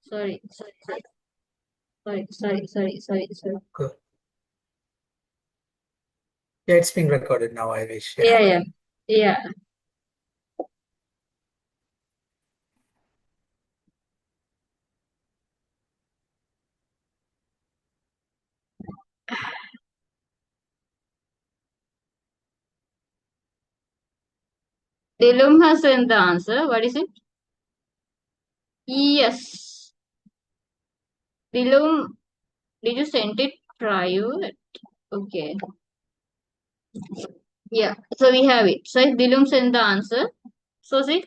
Sorry, sorry, sorry. Good. Yeah, it's being recorded now, I wish. Yeah, Yeah. yeah. Dilum has sent the answer. What is it? Yes. Dilum, did you send it prior? Okay. Yeah. So we have it. So Dilum sent the answer. So see,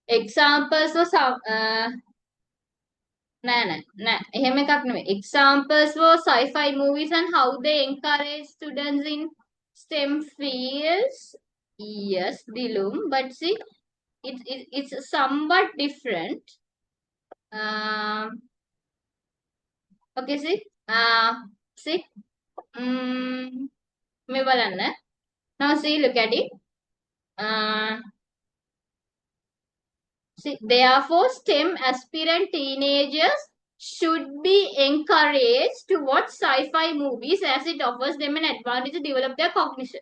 examples of some නෑ එහෙම එකක් නෙමෙයි. Examples for sci-fi movies and how they encourage students in STEM fields. Yes, Dilum, but see, it's somewhat different. Okay, see, see, මේ බලන්න. Now see, look at it. See, therefore, STEM aspirant teenagers should be encouraged to watch sci-fi movies as it offers them an advantage to develop their cognition.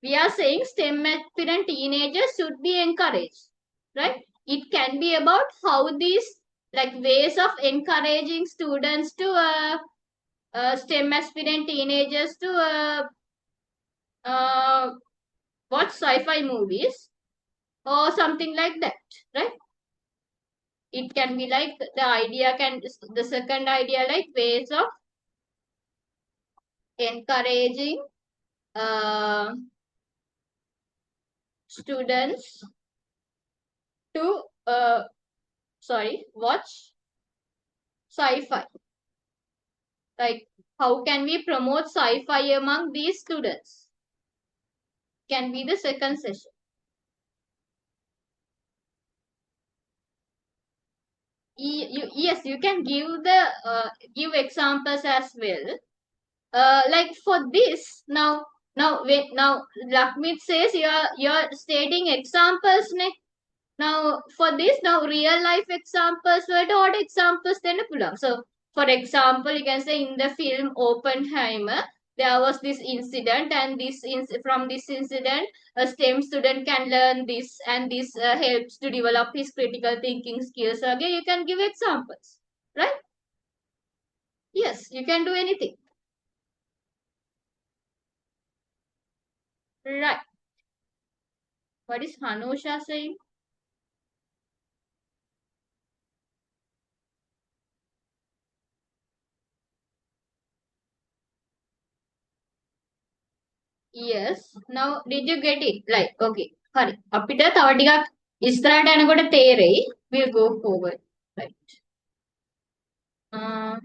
We are saying STEM aspirant teenagers should be encouraged, right? It can be about how these like ways of encouraging students to STEM aspirant teenagers to watch sci-fi movies or something like that, right? It can be like the idea can, the second idea like ways of encouraging students to watch sci-fi. Like how can we promote sci-fi among these students? Can be the second session. Yes, you can give the give examples as well. Like for this now Lakmit says you're stating examples ne. Now for this now real life examples were odd examples then pulang. So for example you can say in the film Oppenheimer there was this incident and from this incident a STEM student can learn this and this helps to develop his critical thinking skills. So again you can give examples, right? Yes, you can do anything. Right. What is Hanusha saying? Yes. Now did you get it? Like okay. හරි. අපිට තව ටිකක් ඉස්සරහට යනකොට තේරෙයි. We'll go forward. Right. Uh,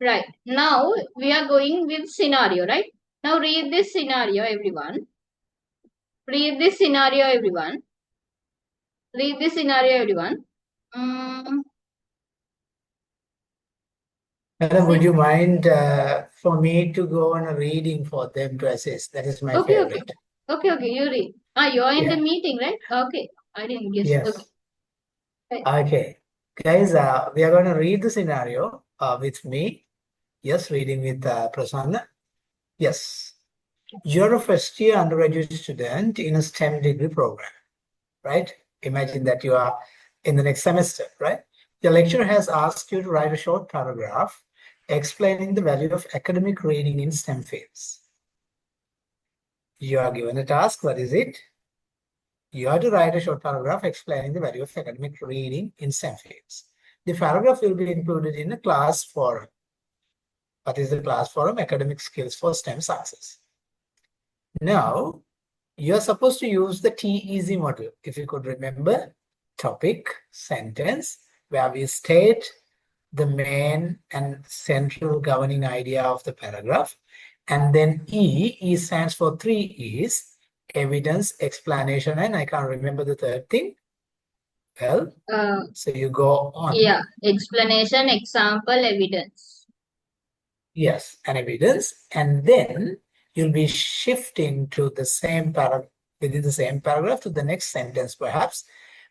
right. Now we are going with scenario, right? Now read this scenario, everyone. Read this scenario, everyone. Read this scenario, everyone. Madam, would you mind for me to go on a reading for them to assess? That is my Okay, favorite. okay. You read. You're in the Yeah. meeting, right? Okay. I didn't guess. Yes. Okay. Right. Okay. Guys, we are going to read the scenario with me. Yes, reading with Prasanna. Yes. You're a first year undergraduate student in a STEM degree program, right? Imagine that you are in the next semester, right? The lecturer has asked you to write a short paragraph explaining the value of academic reading in STEM fields. You are given a task. What is it? You have to write a short paragraph explaining the value of academic reading in STEM fields. The paragraph will be included in a class forum. What is the class forum? Academic skills for STEM success. Now, you're supposed to use the T-easy model. If you could remember, topic, sentence, where we state the main and central governing idea of the paragraph. And then E stands for three E's: evidence, explanation, and I can't remember the third thing. Well, so you go on. Yeah, explanation, example, evidence. Yes, and evidence. And then you'll be shifting to the same paragraph, within the same paragraph, to the next sentence, perhaps,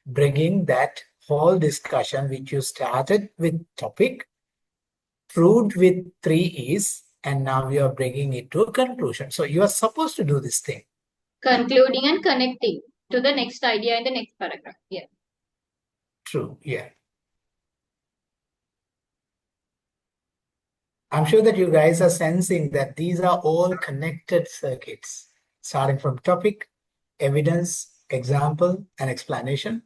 bringing that whole discussion which you started with topic, proved with three E's, and now you are bringing it to a conclusion. So you are supposed to do this thing. Concluding and connecting to the next idea in the next paragraph. Yeah. True, yeah. I'm sure that you guys are sensing that these are all connected circuits, starting from topic, evidence, example, and explanation,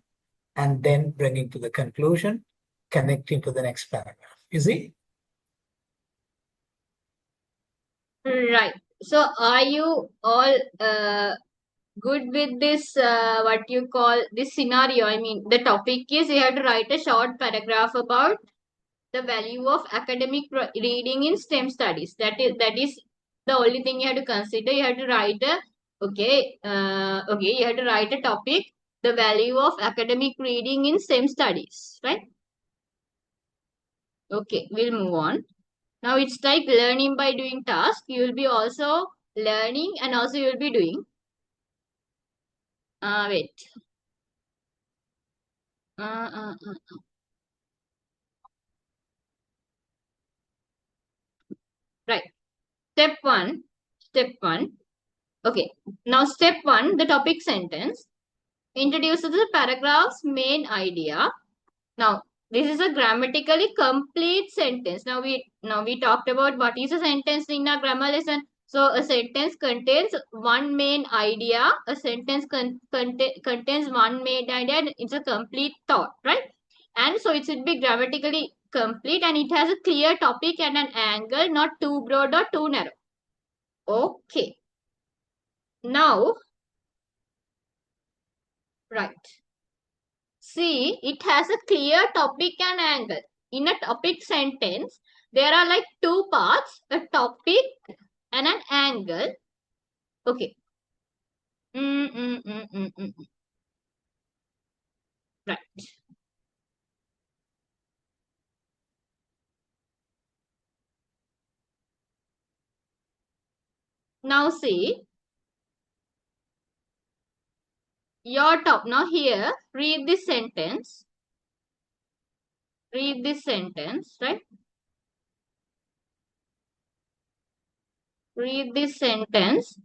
and then bringing to the conclusion, connecting to the next paragraph. You see? Right. So are you all good with this, what you call this scenario? I mean, the topic is you have to write a short paragraph about the value of academic reading in STEM studies. That is the only thing you have to consider. You have to write a you have to write a topic, the value of academic reading in STEM studies, right? Okay, we'll move on. Now it's like learning by doing task. You will be also learning and also you will be doing. Wait. Uh, uh, uh. Right. Step one. Step one. Okay. Now step one, the topic sentence introduces the paragraph's main idea. Now, this is a grammatically complete sentence. Now we talked about what is a sentence in a grammar lesson. So a sentence contains one main idea. A sentence contains one main idea. And it's a complete thought, right? And so it should be grammatically complete and it has a clear topic and an angle, not too broad or too narrow. Okay. Now, right. See, it has a clear topic and angle. In a topic sentence, there are like two parts, a topic and an angle. Okay. Mm, mm, mm, mm, mm. Right. Now see, your top. Now here, read this sentence. Read this sentence, right? Read this sentence.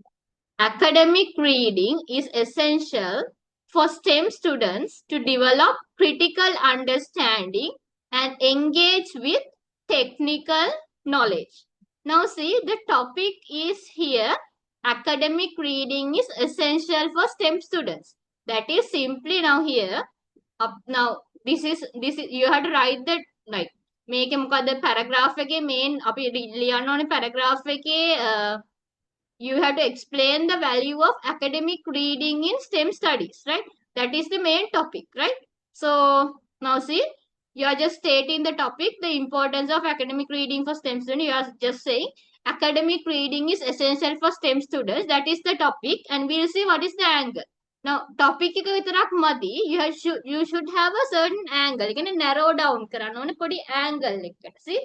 Academic reading is essential for STEM students to develop critical understanding and engage with technical knowledge. Now see, the topic is here. Academic reading is essential for STEM students. That is simply now here. Now this is you have to write that like මේක මොකද paragraph එකේ main අපි ලියන්න ඕනේ paragraph එකේ you have to explain the value of academic reading in STEM studies, right? That is the main topic, right? So now see, you are just stating the topic, the importance of academic reading for STEM students. You are just saying academic reading is essential for STEM students. That is the topic, and we'll see what is the angle. Now, topic එක විතරක් මදි. You should have a certain angle. You can narrow down කරන්න ඕනේ පොඩි angle එකකට. See?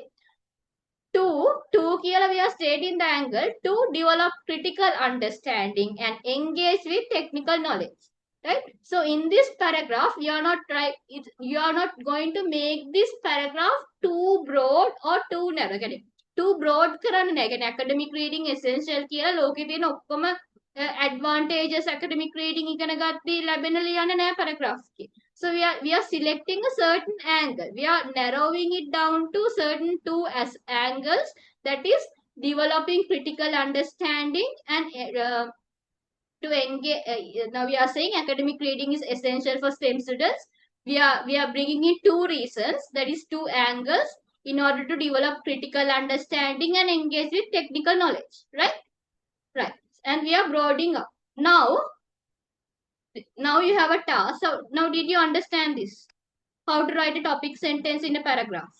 Two කියලා we are stating the angle to develop critical understanding and engage with technical knowledge, right? So in this paragraph you are not going to make this paragraph too broad or too narrow. Too broad කරන්න නෑ. academic reading essential කියලා ලෝකේ තියෙන ඔක්කොම advantages academic reading ඉගෙන ගත්තී ලැබෙන ලියන්න නෑ paragraph එකේ. So we are selecting a certain angle. We are narrowing it down to certain two angles, that is developing critical understanding and to engage. Now we are saying academic reading is essential for STEM students. We are bringing in two reasons, that is two angles, in order to develop critical understanding and engage with technical knowledge. Right. Right. and we are broadening up. Now you have a task. So now did you understand this? How to write a topic sentence in a paragraph.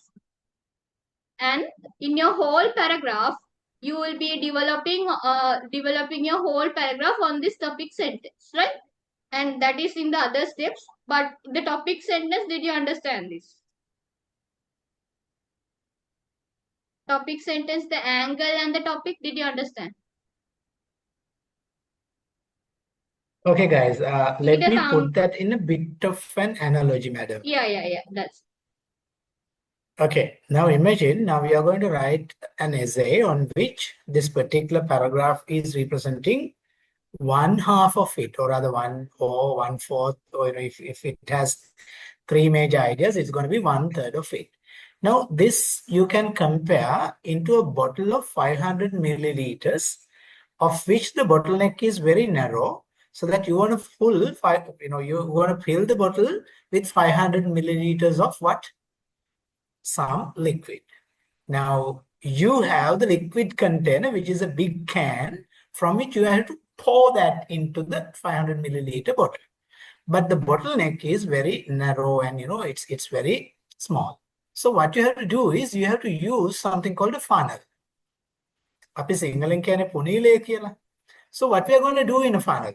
And in your whole paragraph, you will be developing your whole paragraph on this topic sentence, right? And that is in the other steps. But the topic sentence, did you understand this? Topic sentence, the angle and the topic, did you understand? Okay, guys, let me ඊට put that in a bit of an analogy, madam. yeah, that's Okay, now imagine, now we are going to write an essay on which this particular paragraph is representing one half of it, or rather one or one fourth, or if it has three major ideas, it's going to be one third of it. Now, this you can compare into a bottle of 500 milliliters, of which the bottleneck is very narrow, so that you want to you want to fill the bottle with 500 milliliters of what? Some liquid. Now, you have the liquid container, which is a big can, from which you have to pour that into the 500 milliliter bottle. But the bottleneck is very narrow and it's very small. So what you have to do is you have to use something called a funnel. අපි සිංහලෙන් කියන්නේ පුනීලය කියලා. So what we are going to do in a funnel?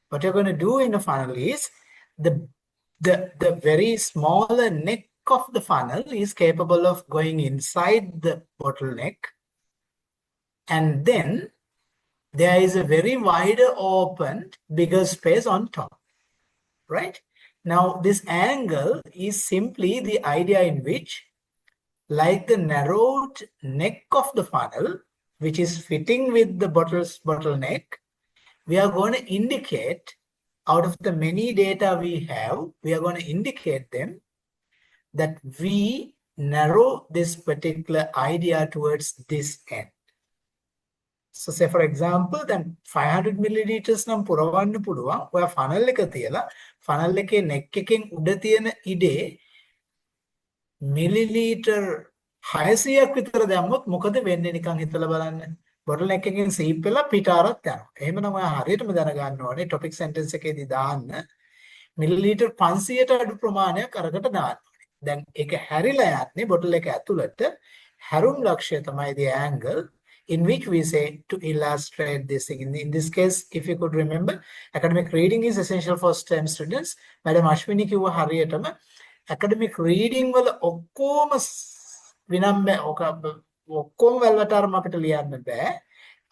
What you're going to do in a funnel is the very smaller neck of the funnel is capable of going inside the bottleneck, and then there is a very wider open bigger space on top, right? Now this angle is simply the idea in which, like the narrowed neck of the funnel, which is fitting with the bottleneck, we are going to indicate, out of the many data we have, we are going to indicate them that we narrow this particular idea towards this end. So say for example, then 500 milliliters නම් පුරවන්න පුළුවන්. ඔයා funnel එක තියලා funnel එකේ neck එකෙන් උඩ තියෙන ඉඩේ millilitre 600ක් විතර දැම්මොත් මොකද වෙන්නේ නිකන් හිතලා බලන්න. බොටල් neck එකෙන් සීප් වෙලා පිට ආරත් යනවා. එහෙමනම් ඔයා හරියටම දැනගන්න ඕනේ topic sentence එකේදී දාන්න මිලිලීටර් 500ට අඩු ප්‍රමාණයක් අරකට දාන්න. දැන් ඒක හැරිලා යන්නේ බොටල් එක ඇතුළට. හැරුම් ලක්ෂය තමයි the angle in which we say to illustrate this thing. In this case, if you could remember, academic reading is essential for STEM students. Madam Ashwini කිව්ව හරියටම academic reading වල ඔක්කොම ඔක්කොම වලටම අපිට ලියන්න බෑ.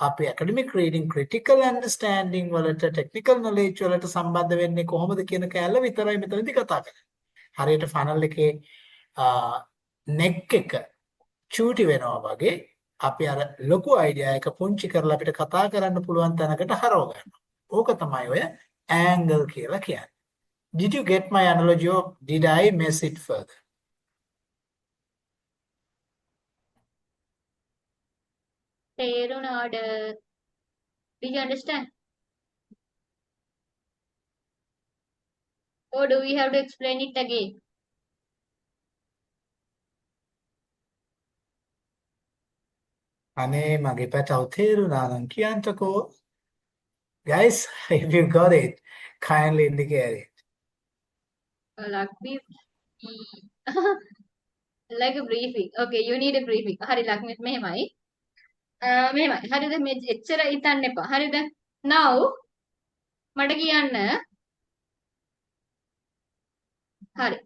අපි academic reading critical understanding වලට technical knowledge වලට සම්බන්ධ වෙන්නේ කොහොමද කියන කැලල විතරයි මෙතනදී කතා කරන්නේ. හරියට funnel එකේ neck එක චූටි වෙනවා වගේ අපි අර ලොකු අයිඩියා එක පුංචි කරලා අපිට කතා කරන්න පුළුවන් තැනකට හරව ගන්නවා. ඕක තමයි ඔය angle කියලා කියන්නේ. Did you get my analogy or did I mess it further? තේරුණාද? Did you understand? Or do we have to explain it again? අනේ මගේ පැටව තේරුණා නම් කියන්නකෝ. Guys, if you got it, kindly indicate it. Like like a briefing. Okay, you need a briefing. හරි ලක්මිත් මෙහෙමයි. මෙහෙමයි. හරිද? මේ එච්චර හිතන්න එපා. හරිද? Now මට කියන්න. හරි.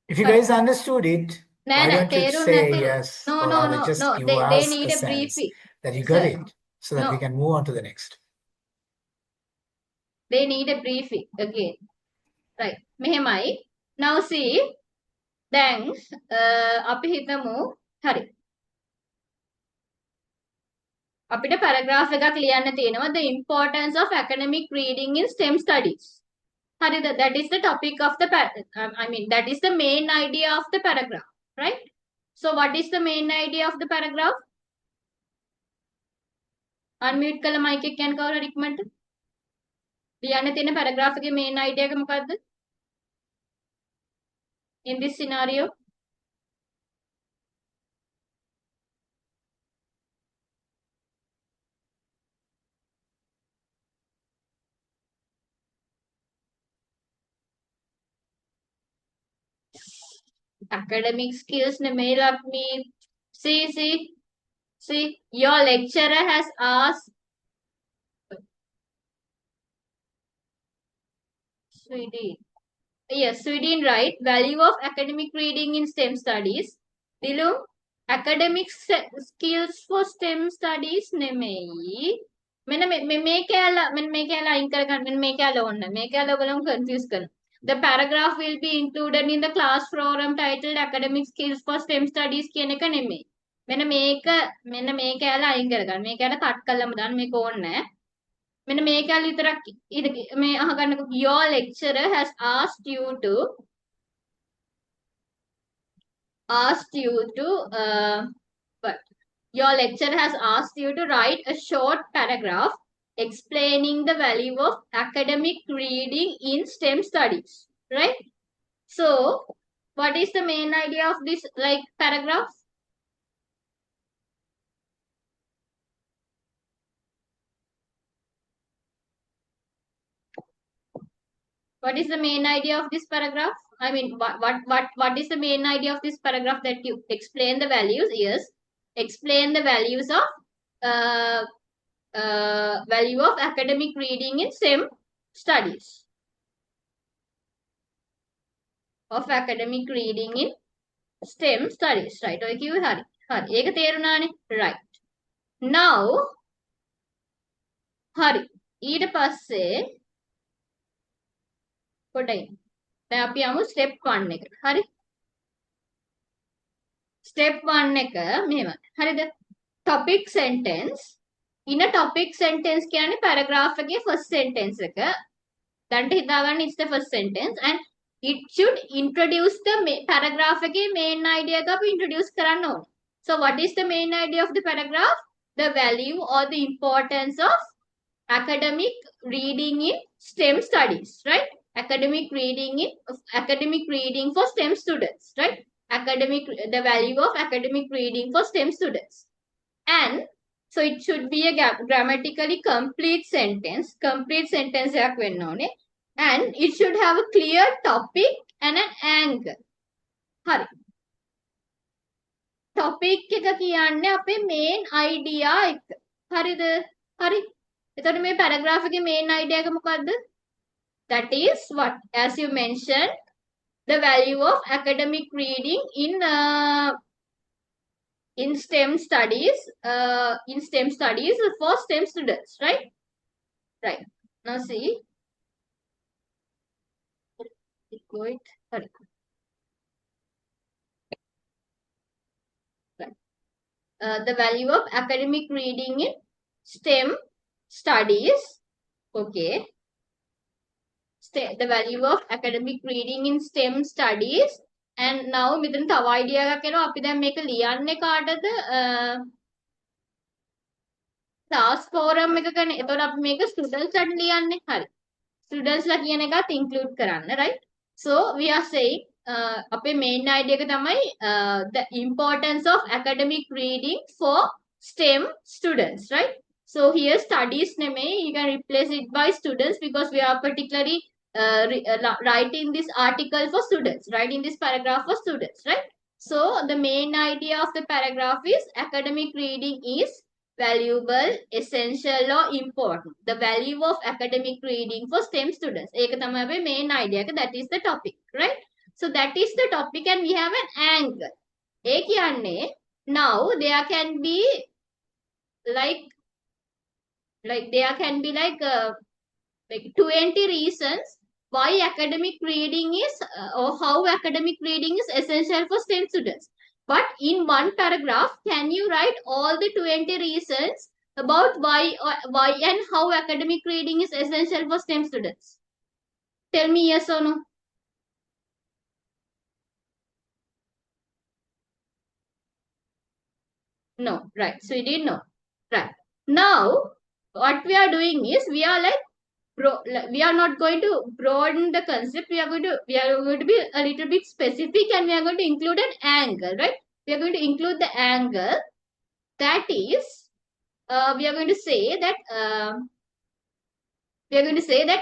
If you guys understood it, why don't you say yes, or rather just give They us need a a sense briefing. that you got Sir, it, so that we can move on to the next. They need a briefing again. Right. මෙහෙමයි. Now see, දැන් අපි හිතමු හරි. අපිට paragraph එකක් ලියන්න තියෙනවා the importance of academic reading in STEM studies. හරිද? That is the topic of the that is the main idea of the paragraph, right? So what is the main idea of the paragraph? Unmute කළ mic එක කියන්න කවුරු හරි ඉක්මනට. ලියන්න තියෙන paragraph එකේ main idea එක මොකද්ද? In this scenario? academic skills නෙමෙයි Lakmi. See, your lecturer has asked, Sweden. Yes, Sweden, right? Value of academic reading in STEM studies. Dilu, academic skills for STEM studies නෙමෙයි. මේ කැල මේ කැල අයින් කරගන්න මේ කැල ඕන්න මේ කැල ඔයගොල්ලෝ confuse කරනවා. The paragraph will be included in the class forum titled academic skills for STEM studies කියන එක නෙමෙයි. මෙන්න මේ කැල අයින් කරගන්න. මේ කැල කට් කරලාම දාන්න මේක ඕනේ නැහැ. මෙන්න මේ කැල විතරක් මේ අහගන්නකො your lecturer has asked you to but your lecturer has asked you to write a short paragraph explaining the value of academic reading in STEM studies, right? So what is the main idea of this paragraph? What is the main idea of this paragraph? I mean, what is the main idea of this paragraph that you explain the values? Yes, explain the values of value of academic reading in STEM studies. Of academic reading in STEM studies, right? ඔය කිව්වේ හරි. හරි. ඒක තේරුණානේ? Right. Now හරි. ඊට පස්සේ පොඩ්ඩයි. දැන් අපි යමු step 1 එකට. හරි. step 1 එක මෙහෙම. හරිද? topic sentence. in a topic sentence කියන්නේ paragraph එකේ first sentence එක. දැන්ට හිතාගන්න it's the first sentence and it should introduce the paragraph එකේ main idea එක අපි introduce කරන්න ඕනේ. So what is the main idea of the paragraph? The value or the importance of academic reading in STEM studies, right? Academic reading for STEM students, right? The value of academic reading for STEM students. And so it should be a grammatically complete sentence එකක් වෙන්න ඕනේ. And it should have a clear topic and an angle. හරි. topic එක කියන්නේ අපේ main idea එක. හරිද? හරි. එතකොට මේ paragraph එකේ main idea එක මොකද්ද? That is what? As you mentioned, the value of academic reading in STEM studies for STEM students, right? Right. Now see. Right. The value of academic reading in STEM studies. Okay. The value of academic reading in STEM studies. And now මෙතන තව idea එකක් එනවා. අපි දැන් මේක ලියන්නේ කාටද? class forum එකකනේ. එතකොට අපි මේක students ලාට ලියන්නේ. හරි. students ලා කියන එකත් include කරන්න, right? So we are saying අපේ main idea එක තමයි the importance of academic reading for STEM students, right? So here studies නෙමෙයි, you can replace it by students because we are particularly writing this article for students, writing this paragraph for students, right? So the main idea of the paragraph is academic reading is valuable, essential or important. The value of academic reading for STEM students. ඒක තමයි අපේ main idea එක. That is the topic, right? So that is the topic and we have an angle. ඒ කියන්නේ now there can be like 20 reasons why academic reading is or how academic reading is essential for STEM students. But in one paragraph, can you write all the 20 reasons about why and how academic reading is essential for STEM students? Tell me yes or no. No, right. So you didn't know. Right. Now, what we are doing is we are not going to broaden the concept. We are going to be a little bit specific and we are going to include an angle, right? We are going to include the angle. That is, we are going to say that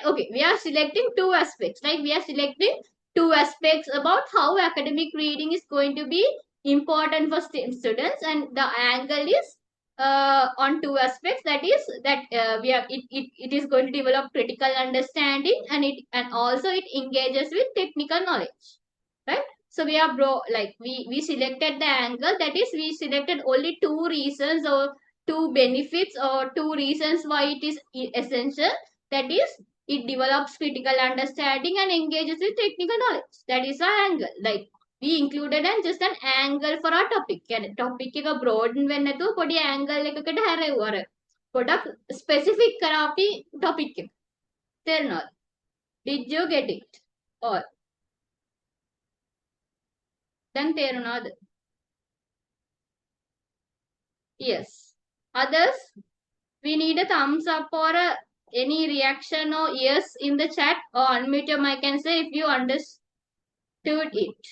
okay, we are selecting two aspects. Like we are selecting two aspects about how academic reading is going to be important for students, and the angle is on two aspects, that is that we have it is going to develop critical understanding, and also it engages with technical knowledge, right? So we are like we selected the angle, that is we selected only two reasons or two benefits or two reasons why it is essential, that is it develops critical understanding and engages with technical knowledge. That is our angle. Like we included an just an angle for our topic. And topic එක broaden වෙන්නේ නැතුව පොඩි angle එකකට හැරෙව්වා. අර පොඩක් specific කරා අපි topic එක. තේරෙනවද? Did you get it? Or දැන් තේරුණාද? Yes. Others, we need a thumbs up or any reaction or yes in the chat, or unmute your mic and say if you understood it.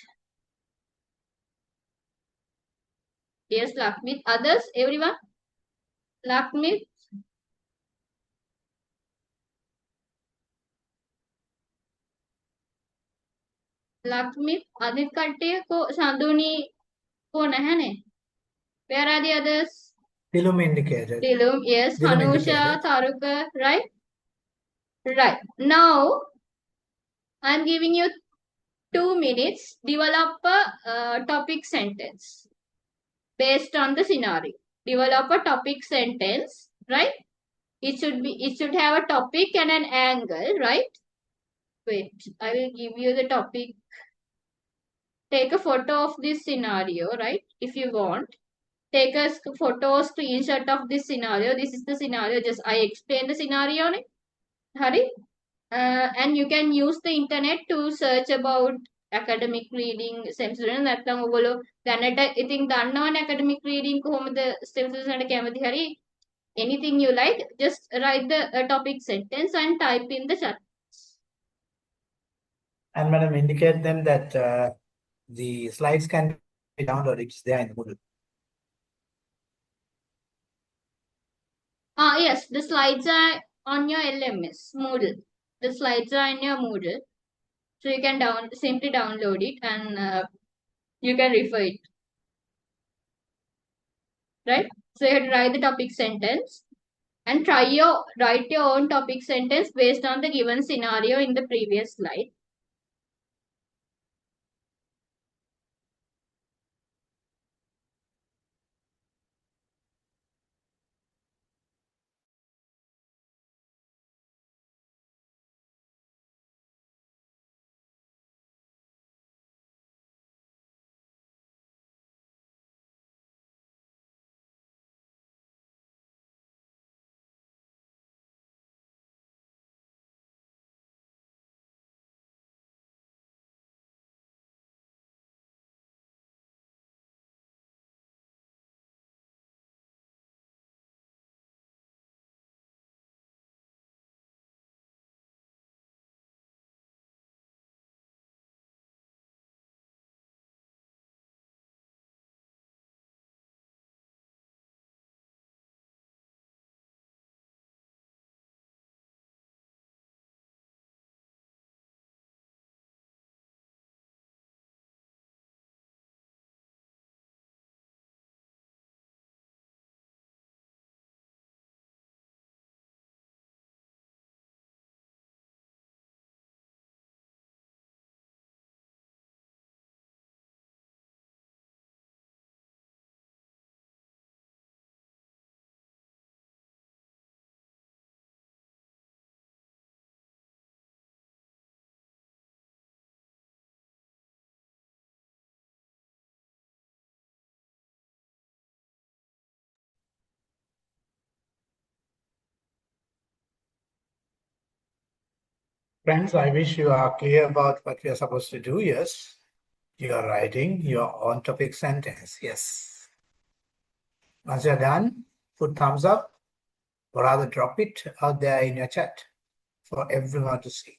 Yes, Lakmit. Others, everyone? Lakmit? Lakmit, අනිත් කට්ටිය සඳුනි කෝ නැහැනේ? Where are the others? Dilum indicated. Dilum, yes. Dilum Hanusha, indicated. Taruka, right? Right. Now, I'm giving you 2 minutes. Develop a topic sentence based on the scenario. Develop a topic sentence, right? It should have a topic and an angle, right? Wait, I will give you the topic. Take a photo of this scenario, right? If you want. Take a photo or screenshot of this scenario. This is the scenario. Just I explain the scenario. Hari. And you can use the internet to search about academic reading STEM students. නැත්නම් ඔයගොල්ලෝ දැනට ඉතින් දන්නවනේ academic reading කොහොමද STEM students කැමති හරි. Anything you like, just write the topic sentence and type in the chat. And madam, indicate them that the slides can be downloaded. It's there in the Moodle. Yes, the slides are on your LMS Moodle. The slides are in your Moodle, so you can simply download it and you can refer it. Right? So you have to write the topic sentence and write your own topic sentence based on the given scenario in the previous slide. Friends, I wish you are clear about what we are supposed to do. Yes, you are writing your own topic sentence. Yes. Once you're done, put thumbs up or rather drop it out there in your chat for everyone to see.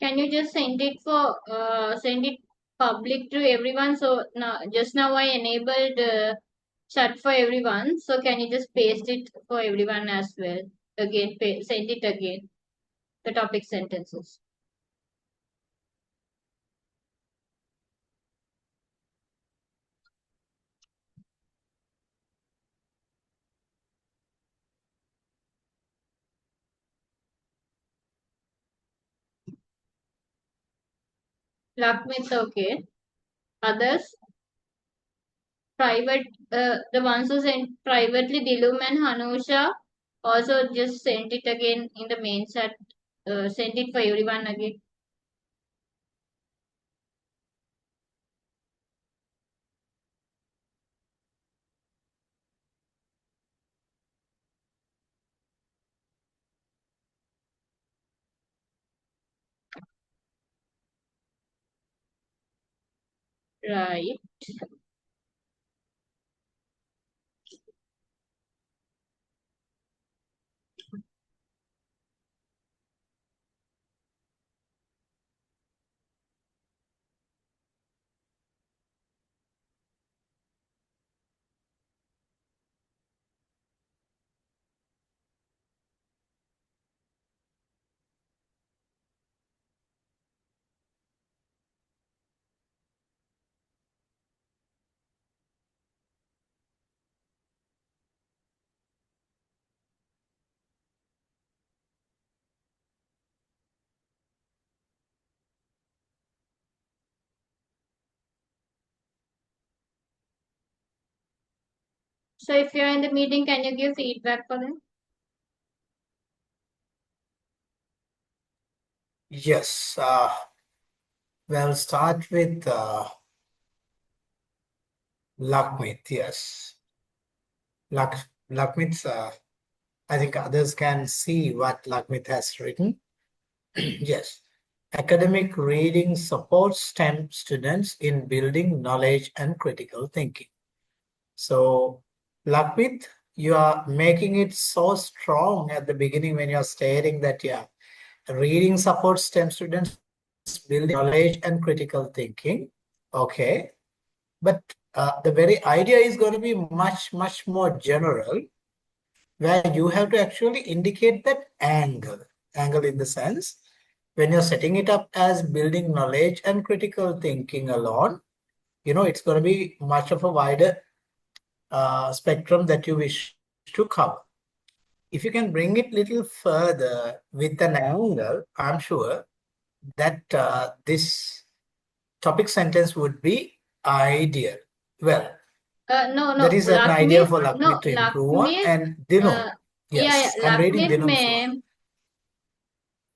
Can you just send it public to everyone? So now, just now I enabled chat for everyone. So can you just paste it for everyone as well? Again, send it again. The topic sentences. Lakmit, okay. Others, private, the ones who sent privately, Dilum and Hanusha, also just send it again in the main chat. Send it for everyone again. Right. So if you're in the meeting, can you give feedback for them? Yes. We'll start with Lakmit. Yes. Lakmit's, I think others can see what Lakmit has written. Yes. Academic reading supports STEM students in building knowledge and critical thinking. So, Lakmit, you are making it so strong at the beginning when you're stating that, yeah, reading supports STEM students building knowledge and critical thinking. Okay. But the very idea is going to be much, much more general, where you have to actually indicate that angle. Angle in the sense, when you're setting it up as building knowledge and critical thinking alone, it's going to be much of a wider spectrum that you wish to cover. If you can bring it little further with an angle, I'm sure that this topic sentence would be ideal. Well, that No, is an idea Lakmit, for no, Lakmit to improve on. Lakmit, And Dinum, yeah, yes, I'm reading Lakmit Dinum's one. में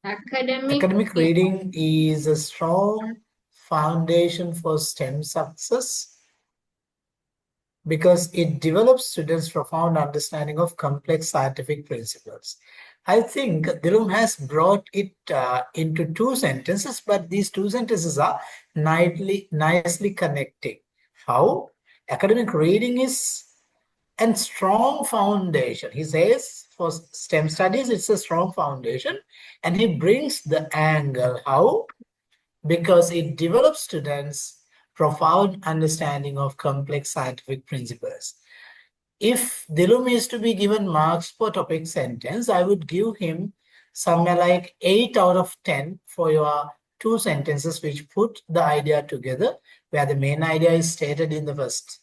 academic, Academic reading is a strong foundation for STEM success because it develops students' profound understanding of complex scientific principles. I think Dilum has brought it into two sentences, but these two sentences are nicely connecting. How? Academic reading is a strong foundation. He says for STEM studies, it's a strong foundation, and he brings the angle. How? Because it develops students' profound understanding of complex scientific principles. If Dilum is to be given marks per topic sentence, I would give him somewhere like 8 out of 10 for your two sentences which put the idea together, where the main idea is stated in the first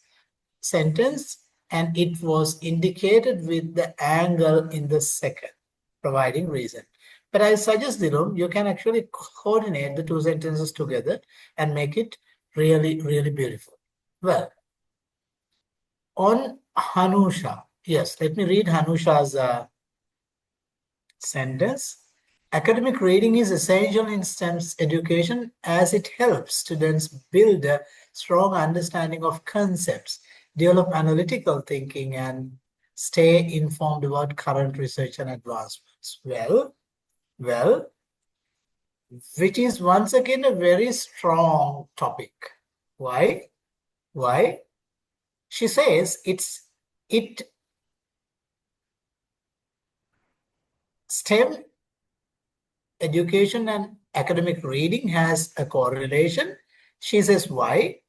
sentence and it was indicated with the angle in the second, providing reason. But I suggest, Dilum, you can actually coordinate the two sentences together and make it really, really beautiful. Well, on Hanusha, yes, let me read Hanusha's sentence. Academic reading is essential in STEM education as it helps students build a strong understanding of concepts, develop analytical thinking, and stay informed about current research and advancements. Well, which is once again a very strong topic. Why? Why? She says it STEM education and academic reading has a correlation. She says why?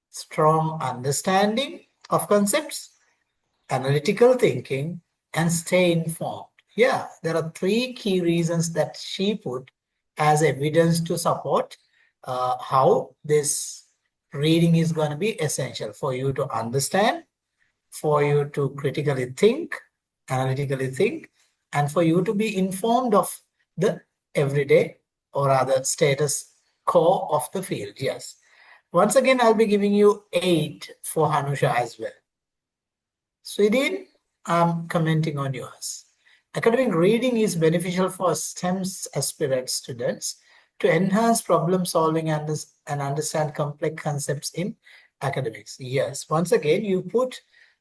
Strong understanding of concepts, analytical thinking, and stay informed. Yeah, there are three key reasons that she put as evidence to support how this reading is going to be essential for you to understand, for you to critically think, analytically think, and for you to be informed of the everyday or rather status quo of the field. Yes. Once again, I'll be giving you 8 for Hanusha as well. Sweden, I'm commenting on yours. Academic reading is beneficial for STEM aspirant students to enhance problem solving and understand complex concepts in academics. Yes, once again, you put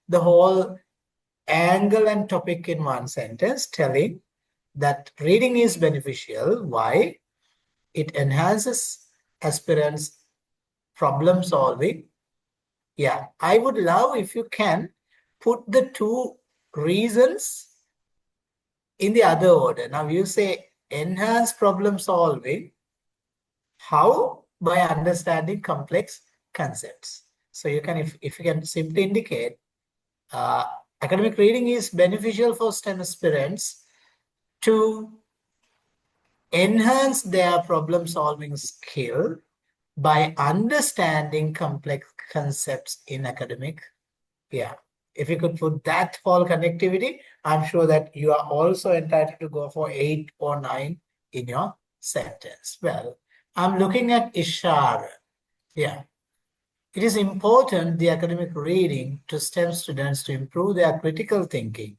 the whole angle and topic in one sentence, telling that reading is beneficial. Why? It enhances aspirants' problem solving. Yeah, I would love if you can put the two reasons in the other order. Now you say enhance problem solving. How? By understanding complex concepts. So you can, if you can simply indicate, uh, academic reading is beneficial for STEM aspirants to enhance their problem solving skill by understanding complex concepts in academic. Yeah. If you could put that whole connectivity, I'm sure that you are also entitled to go for 8 or 9 in your sentence. Well, I'm looking at Ishara. Yeah. It is important the academic reading to STEM students to improve their critical thinking.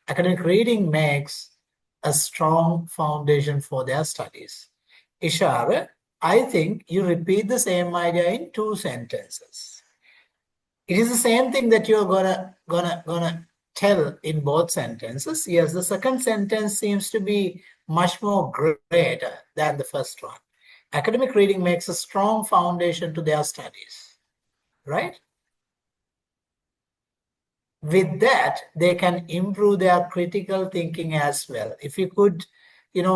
Academic reading makes a strong foundation for their studies. Ishara, I think you repeat the same idea in 2 sentences. It is the same thing that you're gonna tell in both sentences. Yes, the second sentence seems to be much more greater than the first one. Academic reading makes a strong foundation to their studies, right? With that, they can improve their critical thinking as well. If you could,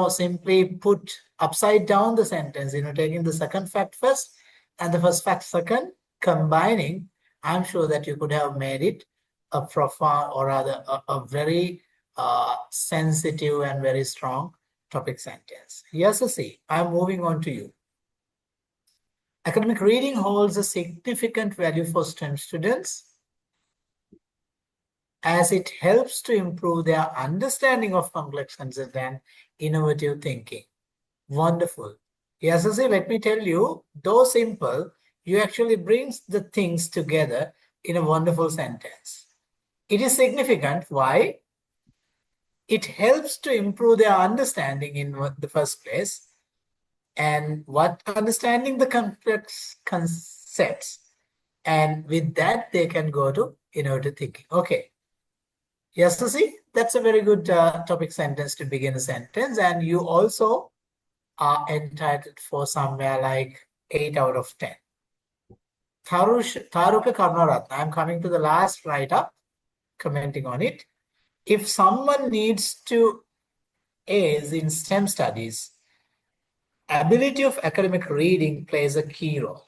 simply put upside down the sentence, taking the second fact first and the first fact second, combining, I'm sure that you could have made it a profound or rather a very sensitive and very strong topic sentence. Yes, see, I'm moving on to you. Academic reading holds a significant value for STEM students as it helps to improve their understanding of complex concepts and innovative thinking. Wonderful. Yes, let me tell you, though simple, you actually brings the things together in a wonderful sentence. It is significant. Why? It helps to improve their understanding in the first place. And what? Understanding the complex concepts. And with that, they can go to innovative thinking. Okay. Yes, see, that's a very good topic sentence to begin a sentence. And you also are entitled for somewhere like 8 out of 10. Tharuka Karnaratna, I'm coming to the last write-up, commenting on it. If someone needs to ace in STEM studies, ability of academic reading plays a key role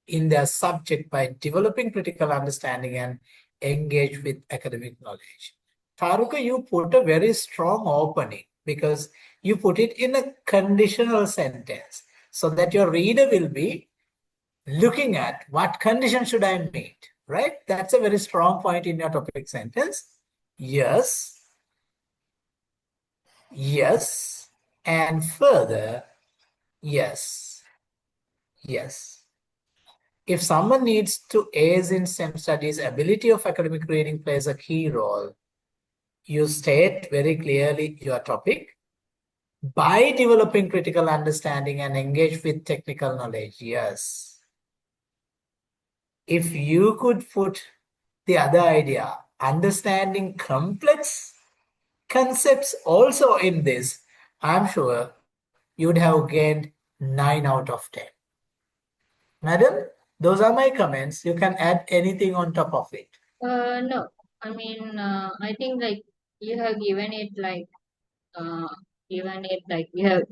in their subject by developing critical understanding and engage with academic knowledge. Taruka, you put a very strong opening because you put it in a conditional sentence so that your reader will be looking at what condition should I meet, right? That's a very strong point in your topic sentence. Yes, yes, and further, yes, yes. If someone needs to ace in STEM studies, ability of academic reading plays a key role. You state very clearly your topic by developing critical understanding and engage with technical knowledge. Yes. If you could put the other idea, understanding complex concepts also in this, I'm sure you would have gained 9 out of 10. Madam, those are my comments. You can add anything on top of it. No. I mean, I think like you have given it like, given it like you have.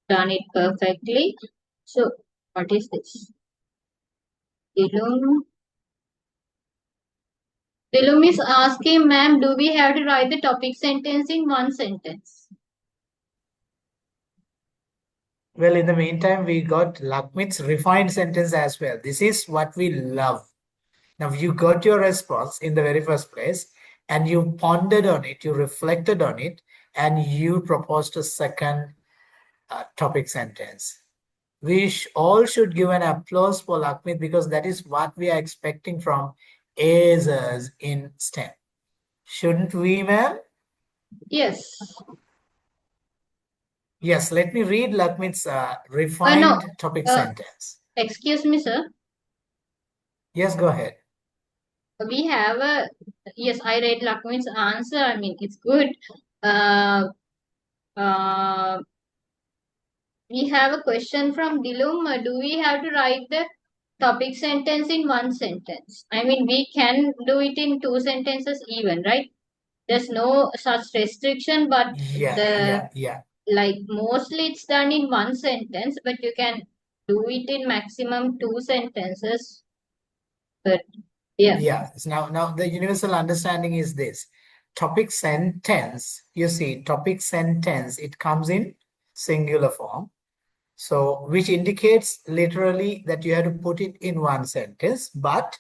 done it perfectly. So, what is this? Dilum. Dilum is asking, ma'am, do we have to write the topic sentence in one sentence? Well, in the meantime, we got Lakmit's refined sentence as well. This is what we love. Now, you got your response in the very first place, and you pondered on it, you reflected on it, and you proposed a second topic sentence. We all should give an applause for Lakmit because that is what we are expecting from ASers in STEM. Shouldn't we, ma'am? Yes. Yes, let me read Lakmit's No. refined topic sentence. Excuse me, sir. Yes, go ahead. We have a, yes, I read Lakshmi's answer. I mean, it's good. Uh, uh, we have a question from Dilum. Do we have to write the topic sentence in one sentence? I mean, we can do it in two sentences even, right? There's no such restriction, but Yeah. like mostly it's done in one sentence, but you can do it in maximum two sentences. But yeah. Yeah. So now the universal understanding is this. Topic sentence, you see, topic sentence, it comes in singular form. So, which indicates literally that you have to put it in one sentence. But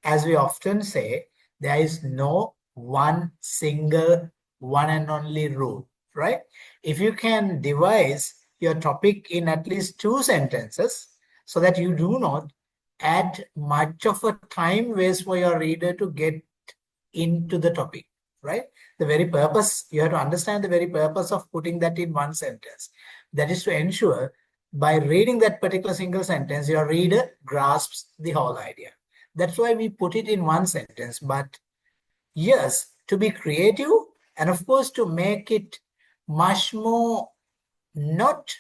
as we often say, there is no one single, one and only rule, right? If you can devise your topic in at least two sentences so that you do not add much of a time waste for your reader to get into the topic, right? The very purpose, you have to understand the very purpose of putting that in one sentence. That is to ensure by reading that particular single sentence, your reader grasps the whole idea. That's why we put it in one sentence. But yes, to be creative and of course to make it much more not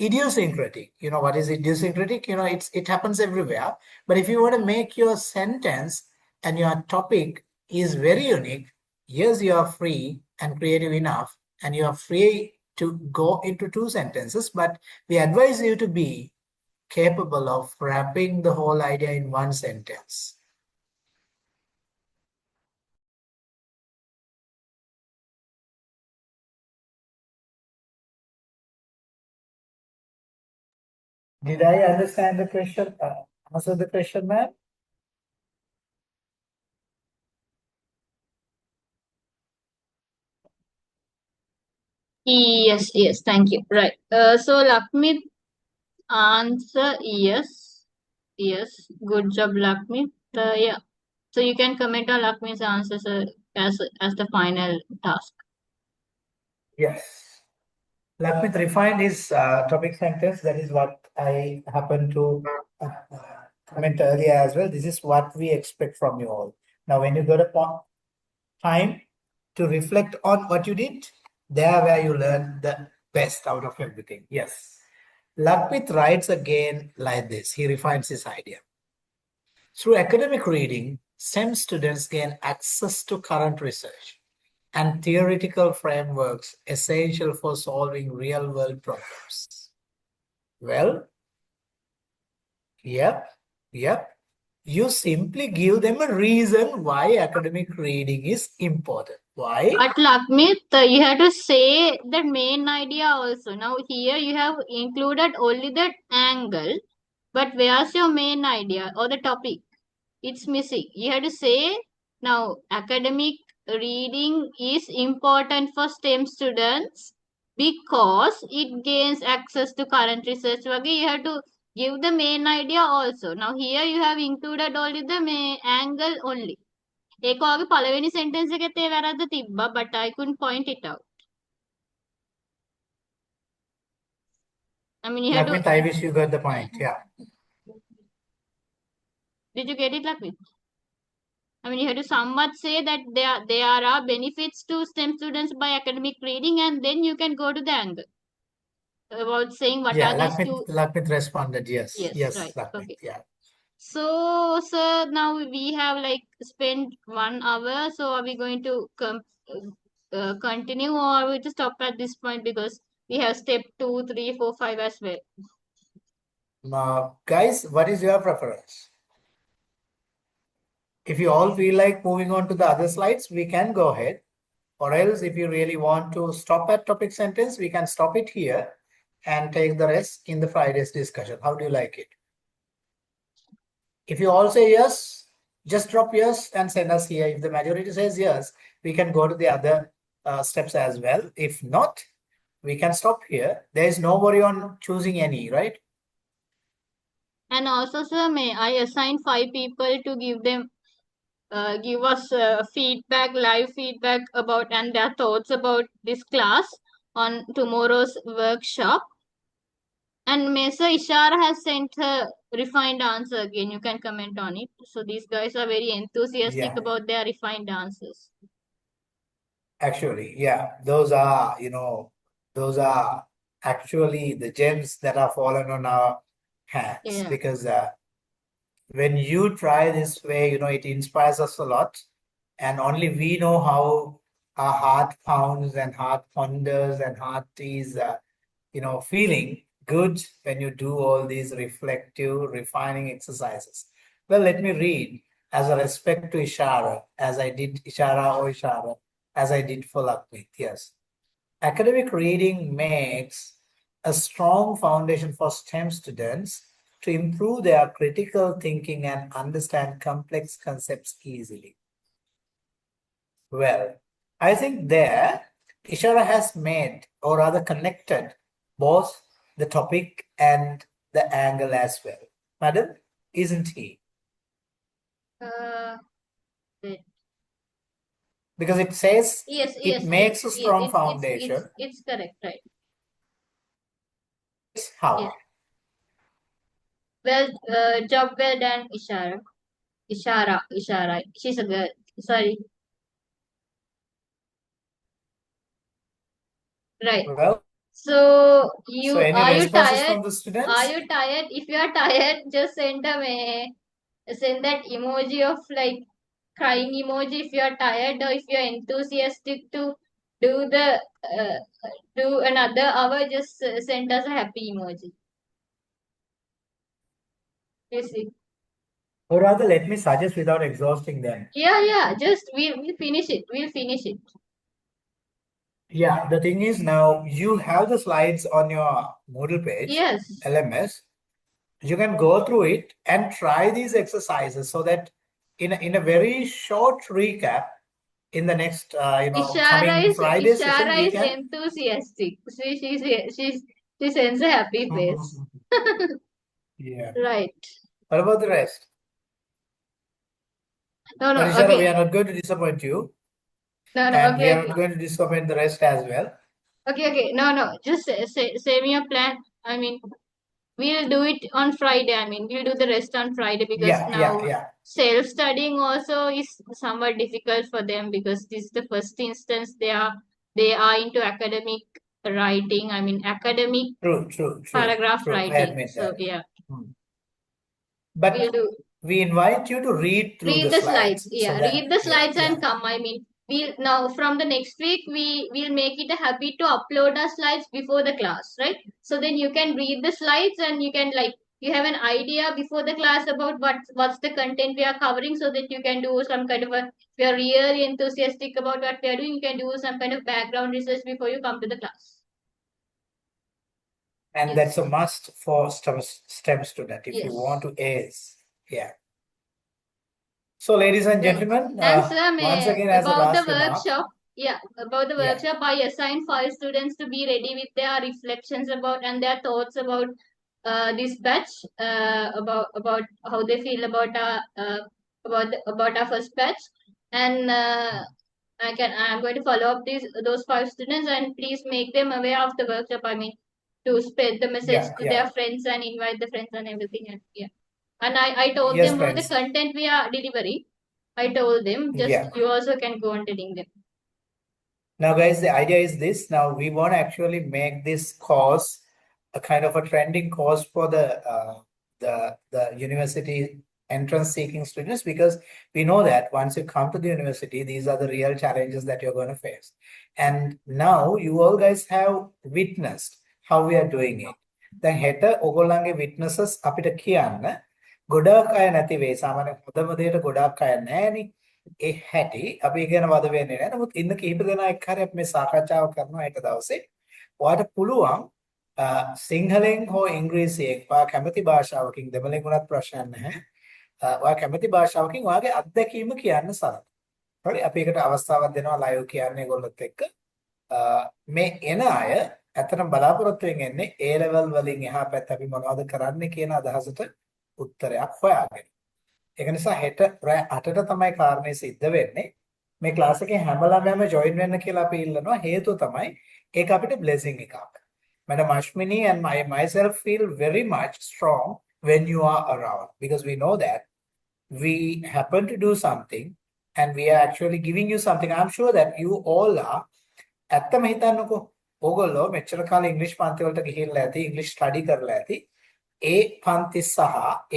idiosyncratic. You know what is idiosyncratic? You know, it happens everywhere. But if you want to make your sentence and your topic is very unique, yes, you are free and creative enough, and you are free to go into two sentences. But we advise you to be capable of wrapping the whole idea in one sentence. Did I understand the question? Answer the question, ma'am? Yes, thank you. Right. So Lakshmi answer yes. Yes. Good job, Lakshmi. Yeah. So you can comment on Lakshmi's answers as the final task. Yes. Lakmit refined his topic sentence. That is what I happened to comment earlier as well. This is what we expect from you all. Now, when you got a time to reflect on what you did, there where you learn the best out of everything. Yes. Lakmit writes again like this. He refines his idea. Through academic reading, STEM students gain access to current research and theoretical frameworks essential for solving real-world problems. Well, yep. You simply give them a reason why academic reading is important. Why? But Lakshmi, you have to say the main idea also. Now here you have included only that angle, but where's your main idea or the topic? It's missing. You have to say now academic reading is important for STEM students because it gains access to current research. Okay, you have to give the main idea also. Now here you have included only the main angle only. ඒක ඔයාගේ පළවෙනි sentence එකෙත් ඒ වැරද්ද තිබ්බා, but I couldn't point it out. I mean, you had to. Lakmit, I wish you got the point. Yeah. Did you get it, Lakshmi? I mean, you have to somewhat say that there are benefits to STEM students by academic reading, and then you can go to the angle about saying what Yeah, are these two. Lakmit responded, yes. Yes, Yes, right. Lakmit, Okay. yeah. So, sir, now we have like spent 1 hour. So, are we going to continue or are we to stop at this point because We have step 2, 3, 4, 5 as well. Guys, what is your preference? If you all feel like moving on to the other slides, we can go ahead. Or else, if you really want to stop at topic sentence, we can stop it here and take the rest in the Friday's discussion. How do you like it? If you all say yes, just drop yes and send us here. If the majority says yes, we can go to the other steps as well. If not, we can stop here. There is no worry on choosing any, right? And also, sir, may I assign 5 people to give us feedback, live feedback about and their thoughts about this class on tomorrow's workshop. And Mesa Ishara has sent her refined answer again. You can comment on it. So these guys are very enthusiastic Yeah, about their refined answers. actually, yeah, those are actually the gems that are fallen on our hands Yeah. because when you try this way, it inspires us a lot. And only we know how our heart pounds and heart ponders and heart is, feeling good when you do all these reflective, refining exercises. Well, let me read as a respect to Ishara, as I did Ishara, as I did for Lakmit. Yes. Academic reading makes a strong foundation for STEM students to improve their critical thinking and understand complex concepts easily. Well, I think there Ishara has made or rather connected both the topic and the angle as well. Madam, isn't he? Uh, wait. Because it says Yes, it yes, yes, makes a yes. strong It's foundation. it's correct, right? How? Yes. Well, job well done, Ishara. Ishara. She's a girl. Sorry. Right. Well, So so you any are you responses tired? from the Are students? you tired? If you are tired, just send that emoji of like crying emoji if you are tired or if you are enthusiastic to do the uh, do another hour. Just send us a happy emoji. You see? Or rather, let me suggest without exhausting them. Yeah. Just we'll finish it. We'll finish it. Yeah, the thing is now you have the slides on your Moodle page, Yes. LMS. You can go through it and try these exercises so that in a very short recap in the next coming Friday session Ishara we is can. enthusiastic. She sends a happy face. Mhm. Yeah. Right. What about the rest? No, But no. Ishara, we Okay. are not going to disappoint you, No. and we Okay. are Okay. not going to disappoint the rest as well. Okay. No. Just say me your plan. I mean, we'll do it on Friday. I mean, we'll do the rest on Friday because now Yeah. self-studying also is somewhat difficult for them because this is the first instance they are into academic writing. I mean, academic paragraph True. I writing. admit So that. yeah, Hmm. we'll But do. we invite you to read through Read the the slides. slides so Yeah, that, read the yeah, slides and come. I mean, we'll now from the next week we'll make it a habit to upload our slides before the class, right? So then you can read the slides and you can like you have an idea before the class about what's the content we are covering, so that you can do some kind of a. If you are really enthusiastic about what we are doing, you can do some kind of background research before you come to the class. and that's Yes. a must for STEM student if you want Yes. to ace. Yeah. So, ladies and Right. gentlemen, And Sam, once again, as a about the last remark, workshop, yeah, about the yeah, workshop, I assigned 5 students to be ready with their reflections about and their thoughts about this batch, about how they feel about our first batch, and I'm going to follow up those 5 students and please make them aware of the workshop. I mean, to spread the message to yeah. their friends and invite the friends and everything. And yeah, and I told Yes, them about the friends. content we are delivering. I told them just Yeah. you also can go on telling them. Now, guys, the idea is this. Now, we want to actually make this course a kind of a trending course for the university entrance seeking students, because we know that once you come to the university, these are the real challenges that you're going to face. And now you all guys have witnessed how we are doing it. දැන් හෙට ඔයගොල්ලන්ගේ witnesses අපිට කියන්න ගොඩක් අය නැති වෙයි. සාමාන්‍ය හොඳම දෙයට ගොඩක් අය නැහැනේ. ඒ හැටි අපි ඉගෙන වද වෙන්නේ නැහැ. නමුත් ඉන්න කීප දෙනා එක්ක හරි අපි මේ සාකච්ඡාව කරනවා හෙට දවසේ. ඔයාලට පුළුවන් සිංහලෙන් හෝ ඉංග්‍රීසියෙන් ඔයා කැමති භාෂාවකින් දෙමළෙන් වුණත් ප්‍රශ්නයක් නැහැ. ඔයා කැමති භාෂාවකින් ඔයාගේ අත්දැකීම කියන්න සරල. හරි අපි ඒකට අවස්ථාවක් දෙනවා ලයිව් කියන්නේ ඒගොල්ලොත් එක්ක. මේ එන අය ඇත්තටම බලාපොරොත්තු වෙන්නේ එන්නේ A level වලින් එහා පැත්ත අපි මොනවද කරන්නේ කියන අදහසට උත්තරයක් හොයාගෙන. ඒක නිසා හෙට රෑ 8ට තමයි කාරණේ සිද්ධ වෙන්නේ. මේ ක්ලාස් එකේ හැම ළමයාම ජොයින් වෙන්න කියලා අපි ඉල්ලනවා. හේතුව තමයි ඒක අපිට බ්ලෙසිං එකක්. Madam Ashmini and myself feel very much strong when you are around, because we know that we happen to do something and we are actually giving you something. I'm sure that you all are ඇත්තම හිතන්නකෝ ඕගොල්ලෝ මෙච්චර කාලේ ඉංග්‍රීසි පන්ති වලට ගිහිල්ලා ඇති ඉංග්‍රීසි ස්ටඩි කරලා ඇති ඒ පන්ති සහ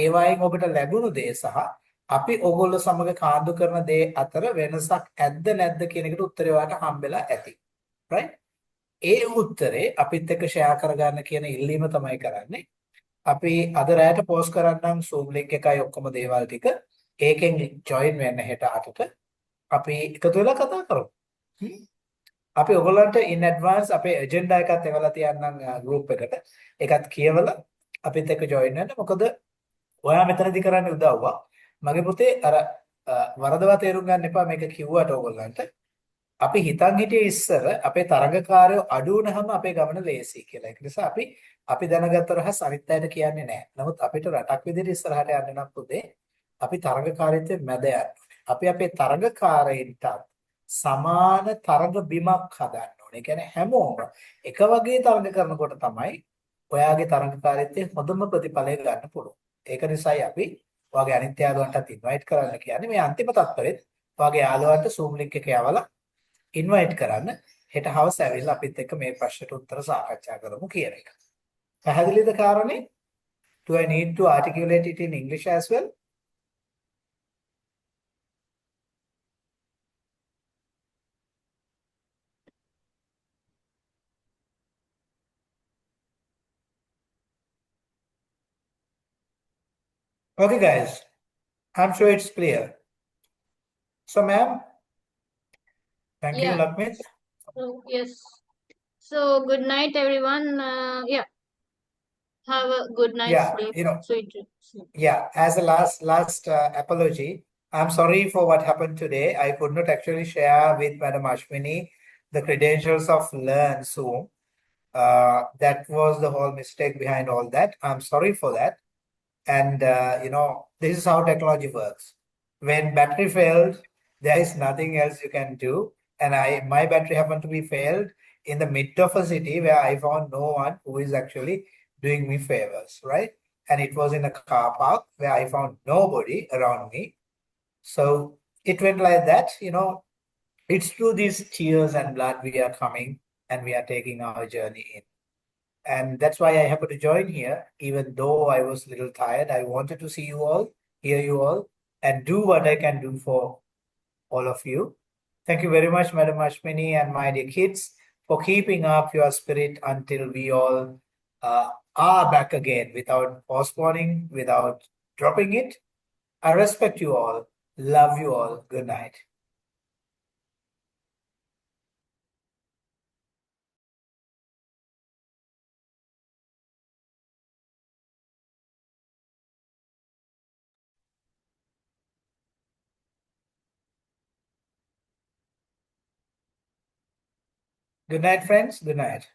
ඒ වයින් ඔබට ලැබුණු දේ සහ අපි ඕගොල්ලෝ සමග කාන්දු කරන දේ අතර වෙනසක් ඇද්ද නැද්ද කියන එකට උත්තරය ඔයාලට හම්බෙලා ඇති right ඒ උත්තරේ අපිත් එක්ක ෂෙයා කරගන්න කියන ඉල්ලීම තමයි කරන්නේ. අපි අද රැයට පෝස්ට් කරන්නම් Zoom link එකයි ඔක්කොම දේවල් ටික. ඒකෙන් ජොයින් වෙන්න හෙට 8ට. අපි එකතු වෙලා කතා කරමු. අපි ඔයගොල්ලන්ට in advance අපේ agenda එකත් එවලා තියන්නම් group එකට. ඒකත් කියවලා අපිත් එක්ක ජොයින් වෙන්න. මොකද ඔයා මෙතනදී කරන්නේ උදව්වක්. මගේ පුතේ අර වරදවා තේරුම් ගන්න එපා මේක කිව්වට ඔයගොල්ලන්ට. අපි හිතන් හිටියේ ඉස්සර අපේ තරඟකාරයෝ අඩු වුණාම අපේ ගමන ලේසි කියලා. ඒක නිසා අපි දැනගත්ත රහස් අනිත් අයට කියන්නේ නැහැ. නමුත් අපිට රටක් විදිහට ඉස්සරහට යන්න නම් පුතේ අපි තරඟකාරීත්වයේ මැද යන්න ඕනේ. අපි අපේ තරඟකාරයින්ට සමාන තරඟ බිමක් හදන්න ඕනේ. ඒ කියන්නේ හැමෝම එක වගේ තරඟ කරනකොට තමයි ඔයාගේ තරඟකාරීත්වයේ හොඳම ප්‍රතිඵලය ගන්න පුළුවන්. ඒක නිසායි අපි ඔයාගේ අනිත් යාළුවන්ටත් ඉන්වයිට් කරන්න කියන්නේ. මේ අන්තිම තත්පරෙත් ඔයාගේ යාළුවන්ට Zoom link එක යවලා ඉන්වයිට් කරන්න හෙට හවස ඇවිල්ලා අපිත් එක්ක මේ ප්‍රශ්නට උත්තර සාකච්ඡා කරමු කියන එක. පැහැදිලිද කාරණේ? Do I need to articulate it in English as well? Okay, guys. I'm sure it's clear. So, ma'am, thank you, Yeah. Lakmit. So, yes. So good night, everyone. Yeah. Have a good night Yeah, sleep. you know, Sweet dreams. yeah, as a last apology, I'm sorry for what happened today. I could not actually share with Madam Ashwini the credentials of Learn Zoom. That was the whole mistake behind all that. I'm sorry for that. And you know, this is how technology works. When battery failed, there is nothing else you can do. And my battery happened to be failed in the mid of a city where I found no one who is actually doing me favors, right? And it was in a car park where I found nobody around me. So it went like that, you know, it's through these tears and blood we are coming and we are taking our journey in. And that's why I happened to join here, even though I was a little tired. I wanted to see you all, hear you all, and do what I can do for all of you. Thank you very much, Madam Ashmini and my dear kids, for keeping up your spirit until we all are back again without postponing, without dropping it. I respect you all, love you all. Good night. Good night, friends. Good night.